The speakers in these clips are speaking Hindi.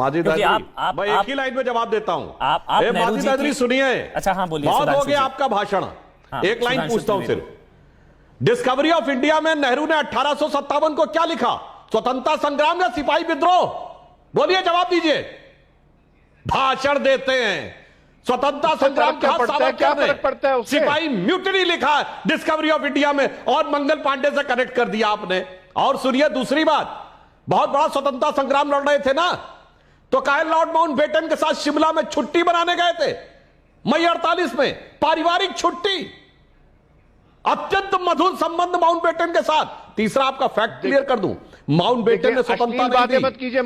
माजिद क्योंकि हैदरी, मैं एक ही लाइन में जवाब देता हूं। आप माजिद हैदरी सुनिए। अच्छा हाँ बोलिए। बहुत हो गया आपका भाषण। हाँ, एक लाइन पूछता हूं सिर्फ। डिस्कवरी ऑफ इंडिया में नेहरू ने 1857 को क्या लिखा? स्वतंत्रता संग्राम या सिपाही विद्रोह? बोलिए, जवाब दीजिए। भाषण देते हैं। स्वतंत्रता संग्राम क्या फर्क पड़ता है उससे? सिपाही म्यूटनी लिखा है डिस्कवरी ऑफ इंडिया में, और मंगल पांडे से कनेक्ट कर दिया आपने। और सुनिए दूसरी बात, बहुत बड़ा स्वतंत्रता संग्राम लड़ रहे थे ना, तो काहे लॉर्ड माउंटबेटन के साथ शिमला में छुट्टी बनाने गए थे मई 48 में, पारिवारिक छुट्टी, अत्यंत मधुर संबंध माउंटबेटन के साथ। तीसरा आपका फैक्ट क्लियर कर दूं, माउंटबेटन ने स्वतंत्रता बातें मत कीजिए,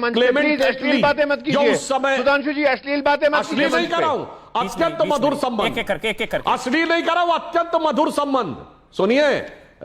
अश्लील बातें मत कीजिए उस समय। सुधांशु जी, अश्लील बातें मत कीजिए। अश्लील नहीं कर रहा हूं, अत्यंत मधुर संबंध। एक करके अश्लील नहीं कर रहा हूं, अत्यंत मधुर संबंध।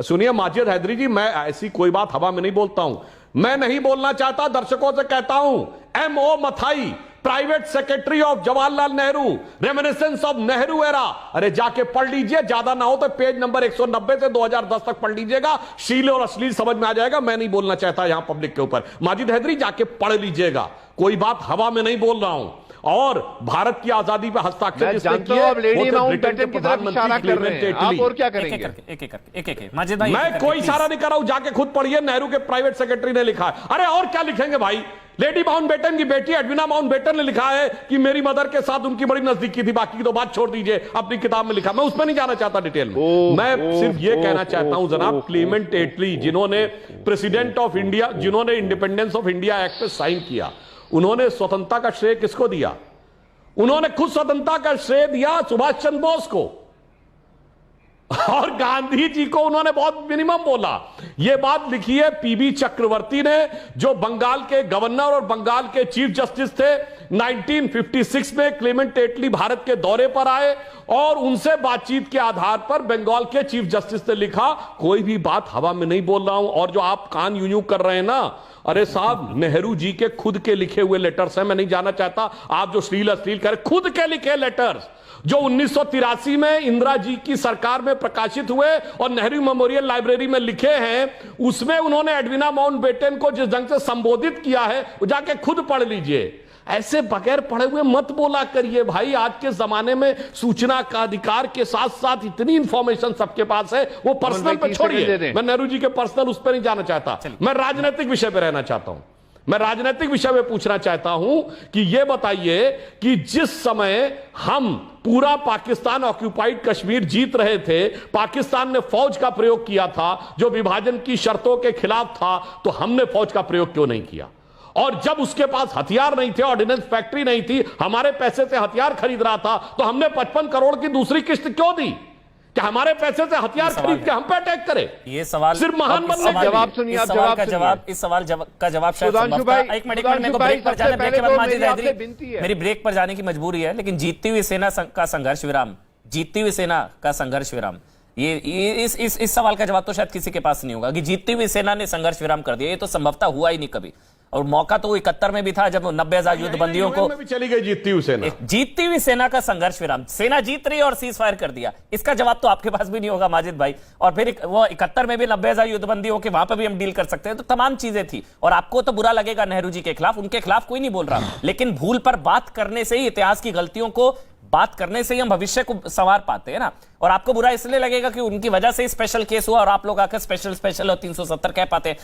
सुनिए माजिद हैदरी जी, मैं ऐसी कोई बात हवा में नहीं बोलता हूं। मैं नहीं बोलना चाहता, दर्शकों से कहता हूं, M.O. Mathai, private secretary of Jawaharlal Nehru, reminiscence of Nehru era. अरे जाके पढ़ लीजिए, ज्यादा ना हो तो पेज नंबर 190 से 2010 तक पढ़ लीजिएगा, शील और अश्लील समझ में आ जाएगा। मैं नहीं बोलना चाहता यहां पब्लिक के ऊपर। माजिद हैदरी जाके पढ़ लीजिएगा, कोई बात हवा में नहीं बोल रहा हूं। और भारत की आजादी पर हस्ताक्षर जिसने किए, अब लेडी माउंटबेटन की तरफ इशारा कर रहे हैं, आप और क्या करेंगे? एक माजिद भाई, मैं कोई इशारा नहीं कर रहा हूं, जाके खुद पढ़िए, नेहरू के प्राइवेट सेक्रेटरी ने लिखा है। अरे और क्या लिखेंगे भाई? लेडी माउंटबेटन की बेटी एडविना माउंटबेटन ने लिखा है कि मेरी मदर के साथ उनकी बड़ी नजदीकी थी। बाकी की तो बात छोड़ दीजिए, अपनी किताब में लिखा। मैं उसमें नहीं जाना चाहता डिटेल में। मैं सिर्फ ये कहना चाहता हूं जनाब, क्लेमेंट एटली, जिन्होंने प्रेसिडेंट ऑफ इंडिया, जिन्होंने इंडिपेंडेंस ऑफ इंडिया एक्ट पे साइन किया, उन्होंने स्वतंत्रता का श्रेय किसको दिया? उन्होंने खुद स्वतंत्रता का श्रेय दिया सुभाष चंद्र बोस को, और गांधी जी को उन्होंने बहुत मिनिमम बोला। यह बात लिखी है पीबी चक्रवर्ती ने, जो बंगाल के गवर्नर और बंगाल के चीफ जस्टिस थे। 1956 में क्लेमेंट एटली भारत के दौरे पर आए और उनसे बातचीत के आधार पर बंगाल के चीफ जस्टिस ने लिखा, कोई भी बात हवा में नहीं बोल रहा हूं। और जो आप कान यूं यूं कर रहे हैं ना, अरे साहब, नेहरू जी के खुद के लिखे हुए लेटर्स हैं। मैं नहीं जाना चाहता आप जो श्लील अश्लील करें, खुद के लिखे लेटर्स जो 1983 में इंदिरा जी की सरकार में प्रकाशित हुए और नेहरू मेमोरियल लाइब्रेरी में लिखे हैं। उसमें उन्होंने एडविना माउंटबेटन को जिस ढंग से संबोधित किया है, वो जाके खुद पढ़ लीजिए। ऐसे बगैर पढ़े हुए मत बोला करिए भाई। आज के जमाने में सूचना का अधिकार के साथ साथ इतनी इंफॉर्मेशन सबके पास है, वो पर्सनल पे छोड़िए। मैं नेहरू जी के पर्सनल उस पर नहीं जाना चाहता, मैं राजनीतिक विषय पे रहना चाहता हूं। मैं राजनीतिक विषय में पूछना चाहता हूं कि यह बताइए कि जिस समय हम पूरा पाकिस्तान ऑक्यूपाइड कश्मीर जीत रहे थे, पाकिस्तान ने फौज का प्रयोग किया था जो विभाजन की शर्तों के खिलाफ था, तो हमने फौज का प्रयोग क्यों नहीं किया? और जब उसके पास हथियार नहीं थे, ऑर्डिनेंस फैक्ट्री नहीं थी, हमारे पैसे से हथियार खरीद रहा था, तो हमने 55 करोड़ की दूसरी किस्त क्यों दी? कि हमारे पैसे से हथियार खरीद के हम पे अटैक करें? ये सवाल सिर्फ महान बनने के जवाब सुनिए, आप जवाब का जवाब, इस सवाल का जवाब शायद सुधांशु भाई, एक मिनट मेरे को ब्रेक पर जाना, ब्रेक के बाद माजिद हैदरी, मेरी ब्रेक पर जाने की मजबूरी है। लेकिन जीतती हुई सेना का संघर्ष विराम, जीतती हुई सेना का संघर्ष विराम, ये इस सवाल का जवाब तो शायद किसी के पास नहीं होगा कि जीतती हुई सेना ने संघर्ष विराम कर दिया। ये तो संभवतः हुआ ही नहीं कभी। और मौका तो 71 में भी था जब 90,000 युद्धबंदियों को भी चली गई जीतती हुई सेना। जीतती हुई सेना का संघर्ष विराम, सेना जीत रही और सीज फायर कर दिया। इसका जवाब तो आपके पास भी नहीं होगा माजिद भाई। और फिर वो 71 में भी 90,000 युद्धबंदियों के वहां पर भी हम डील कर सकते हैं। तो तमाम चीजें थी और आपको तो बुरा लगेगा नेहरू जी के खिलाफ, उनके खिलाफ कोई नहीं बोल रहा, लेकिन भूल पर बात करने से ही, इतिहास की गलतियों को बात करने से ही हम भविष्य को संवार पाते हैं ना। और आपको बुरा इसलिए लगेगा कि उनकी वजह से स्पेशल केस हुआ और आप लोग आकर स्पेशल और 370 कह पाते हैं।